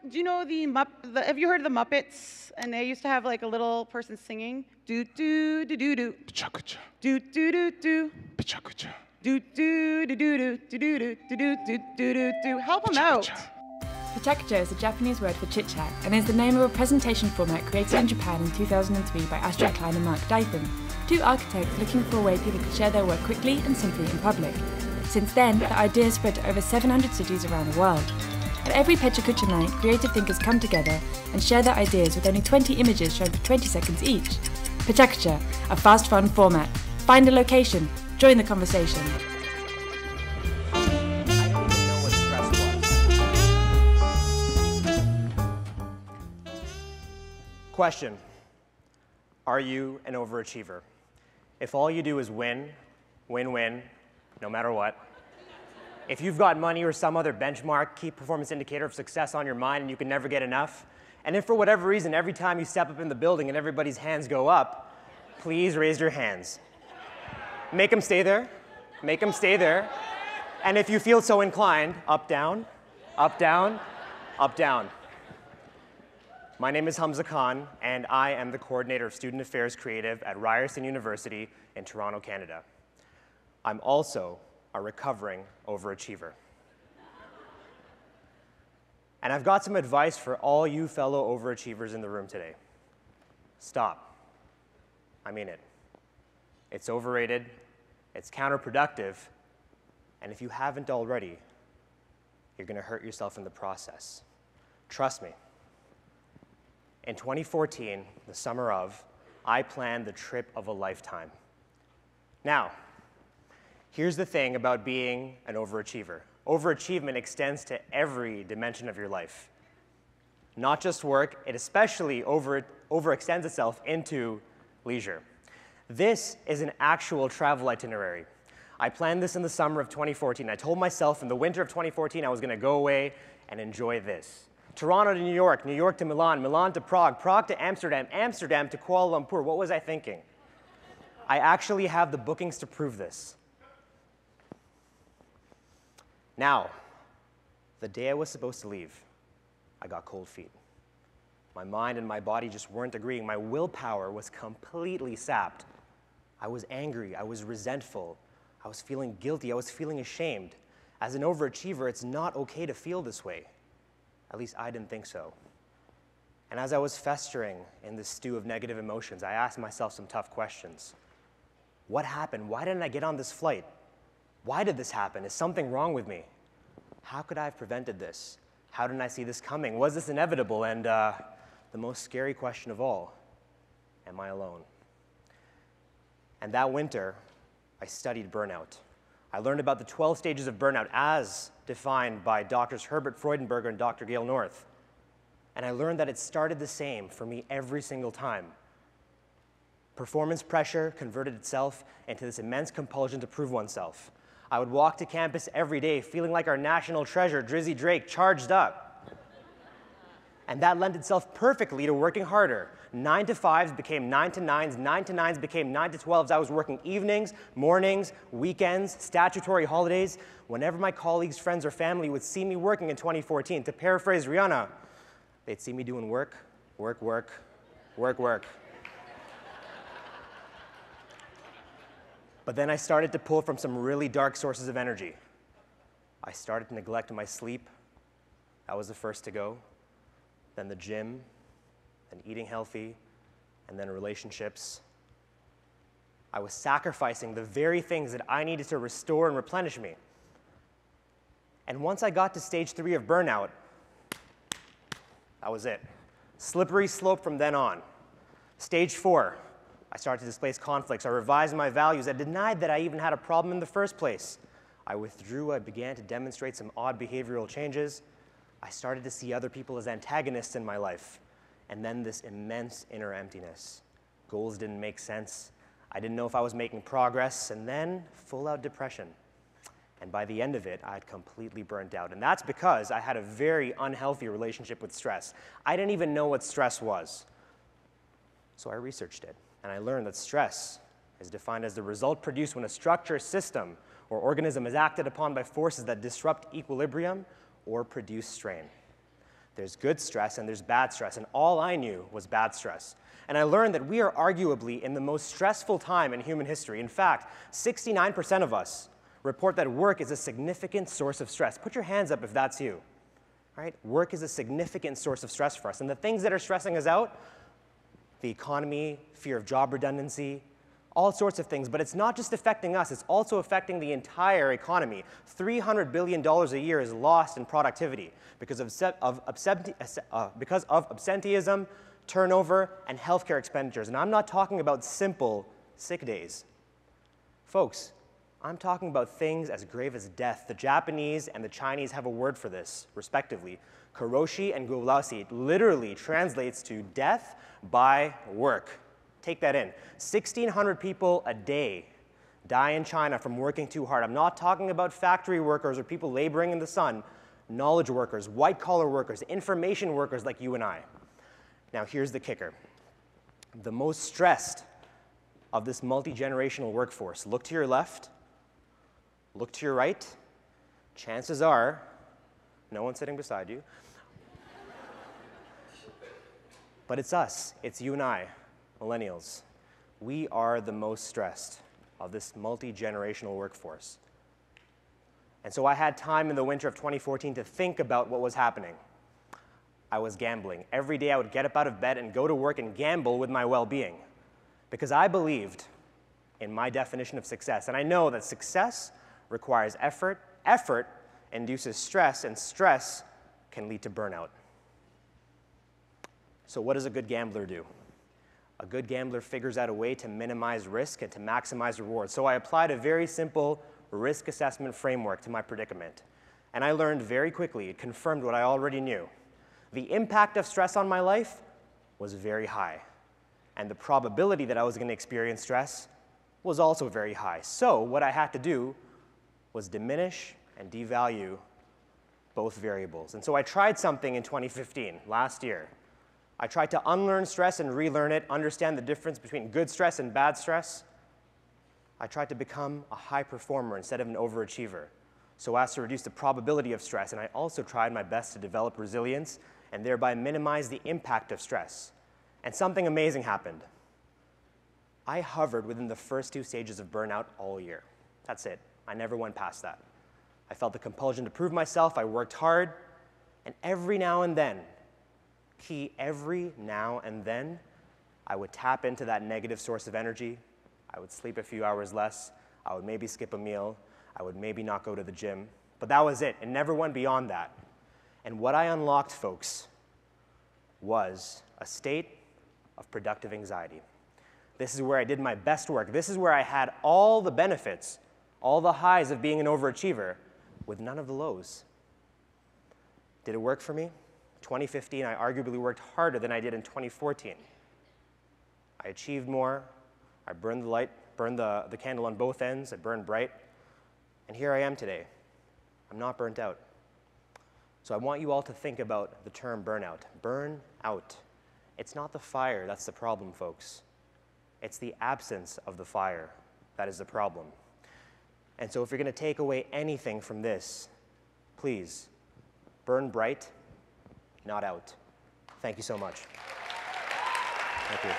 Do you know have you heard of the Muppets? And they used to have like a little person singing. Do do do do do. Pecha Kucha. Do do do do. Pecha Kucha. Do do do do do do do do do do do do do. Help them out. Pecha Kucha is a Japanese word for chit-chat and is the name of a presentation format created in Japan in 2003 by Astrid Klein and Mark Dytham, two architects looking for a way people could share their work quickly and simply in public. Since then, the idea has spread to over 700 cities around the world. At every Pecha Kucha night, creative thinkers come together and share their ideas with only 20 images shown for 20 seconds each. Pecha Kucha, a fast, fun format. Find a location, join the conversation. Question: are you an overachiever? If all you do is win, win, win, no matter what, if you've got money or some other benchmark, key performance indicator of success on your mind and you can never get enough, and if for whatever reason every time you step up in the building and everybody's hands go up, please raise your hands. Make them stay there. Make them stay there. And if you feel so inclined, up, down, up, down, up, down. My name is Hamza Khan, and I am the coordinator of Student Affairs Creative at Ryerson University in Toronto, Canada. I'm also a recovering overachiever. And I've got some advice for all you fellow overachievers in the room today. Stop. I mean it. It's overrated, it's counterproductive, and if you haven't already, you're going to hurt yourself in the process. Trust me. In 2014, the summer of, I planned the trip of a lifetime. Now, here's the thing about being an overachiever. Overachievement extends to every dimension of your life. Not just work, it especially overextends itself into leisure. This is an actual travel itinerary. I planned this in the summer of 2014. I told myself in the winter of 2014 I was going to go away and enjoy this. Toronto to New York, New York to Milan, Milan to Prague, Prague to Amsterdam, Amsterdam to Kuala Lumpur. What was I thinking? I actually have the bookings to prove this. Now, the day I was supposed to leave, I got cold feet. My mind and my body just weren't agreeing. My willpower was completely sapped. I was angry, I was resentful, I was feeling guilty, I was feeling ashamed. As an overachiever, it's not okay to feel this way. At least I didn't think so. And as I was festering in this stew of negative emotions, I asked myself some tough questions. What happened? Why didn't I get on this flight? Why did this happen? Is something wrong with me? How could I have prevented this? How didn't I see this coming? Was this inevitable? And the most scary question of all, am I alone? And that winter, I studied burnout. I learned about the 12 stages of burnout as defined by Drs. Herbert Freudenberger and Dr. Gail North. And I learned that it started the same for me every single time. Performance pressure converted itself into this immense compulsion to prove oneself. I would walk to campus every day feeling like our national treasure, Drizzy Drake, charged up. And that lent itself perfectly to working harder. 9 to 5s became 9 to 9s, 9 to 9s became 9 to 12s. I was working evenings, mornings, weekends, statutory holidays. Whenever my colleagues, friends, or family would see me working in 2014, to paraphrase Rihanna, they'd see me doing work, work, work, work, work. But then I started to pull from some really dark sources of energy. I started to neglect my sleep. That was the first to go. Then the gym, then eating healthy, and then relationships. I was sacrificing the very things that I needed to restore and replenish me. And once I got to stage 3 of burnout, that was it. Slippery slope from then on. Stage 4, I started to displace conflicts. I revised my values. I denied that I even had a problem in the first place. I withdrew. I began to demonstrate some odd behavioral changes. I started to see other people as antagonists in my life. And then this immense inner emptiness. Goals didn't make sense. I didn't know if I was making progress. And then full-out depression. And by the end of it, I had completely burnt out. And that's because I had a very unhealthy relationship with stress. I didn't even know what stress was. So I researched it. And I learned that stress is defined as the result produced when a structure, system, or organism is acted upon by forces that disrupt equilibrium or produce strain. There's good stress and there's bad stress, and all I knew was bad stress. And I learned that we are arguably in the most stressful time in human history. In fact, 69% of us report that work is a significant source of stress. Put your hands up if that's you. Right? Work is a significant source of stress for us. And the things that are stressing us out, the economy, fear of job redundancy, all sorts of things. But it's not just affecting us, it's also affecting the entire economy. $300 billion a year is lost in productivity because of absenteeism, turnover, and healthcare expenditures. And I'm not talking about simple sick days. Folks, I'm talking about things as grave as death. The Japanese and the Chinese have a word for this, respectively. Karoshi and gulasi. It literally translates to death by work. Take that in. 1,600 people a day die in China from working too hard. I'm not talking about factory workers or people laboring in the sun. Knowledge workers, white-collar workers, information workers like you and I. Now, here's the kicker. The most stressed of this multi-generational workforce, look to your left, look to your right. Chances are, no one's sitting beside you. But it's us, it's you and I, millennials. We are the most stressed of this multi-generational workforce. And so I had time in the winter of 2014 to think about what was happening. I was gambling. Every day I would get up out of bed and go to work and gamble with my well-being. Because I believed in my definition of success. And I know that success requires effort, effort induces stress, and stress can lead to burnout. So what does a good gambler do? A good gambler figures out a way to minimize risk and to maximize reward. So I applied a very simple risk assessment framework to my predicament. And I learned very quickly, it confirmed what I already knew. The impact of stress on my life was very high. And the probability that I was going to experience stress was also very high. So what I had to do was diminish and devalue both variables. And so I tried something in 2015, last year. I tried to unlearn stress and relearn it, understand the difference between good stress and bad stress. I tried to become a high performer instead of an overachiever, so as to reduce the probability of stress. And I also tried my best to develop resilience and thereby minimize the impact of stress. And something amazing happened. I hovered within the first 2 stages of burnout all year. That's it. I never went past that. I felt the compulsion to prove myself. I worked hard. And every now and then, every now and then, I would tap into that negative source of energy. I would sleep a few hours less. I would maybe skip a meal. I would maybe not go to the gym. But that was it. It never went beyond that. And what I unlocked, folks, was a state of productive anxiety. This is where I did my best work. This is where I had all the benefits, all the highs of being an overachiever, with none of the lows. Did it work for me? 2015, I arguably worked harder than I did in 2014. I achieved more. I burned the candle on both ends. It burned bright. And here I am today. I'm not burnt out. So I want you all to think about the term burnout. Burn out. It's not the fire that's the problem, folks. It's the absence of the fire that is the problem. And so if you're going to take away anything from this, please, burn bright, not out. Thank you so much. Thank you.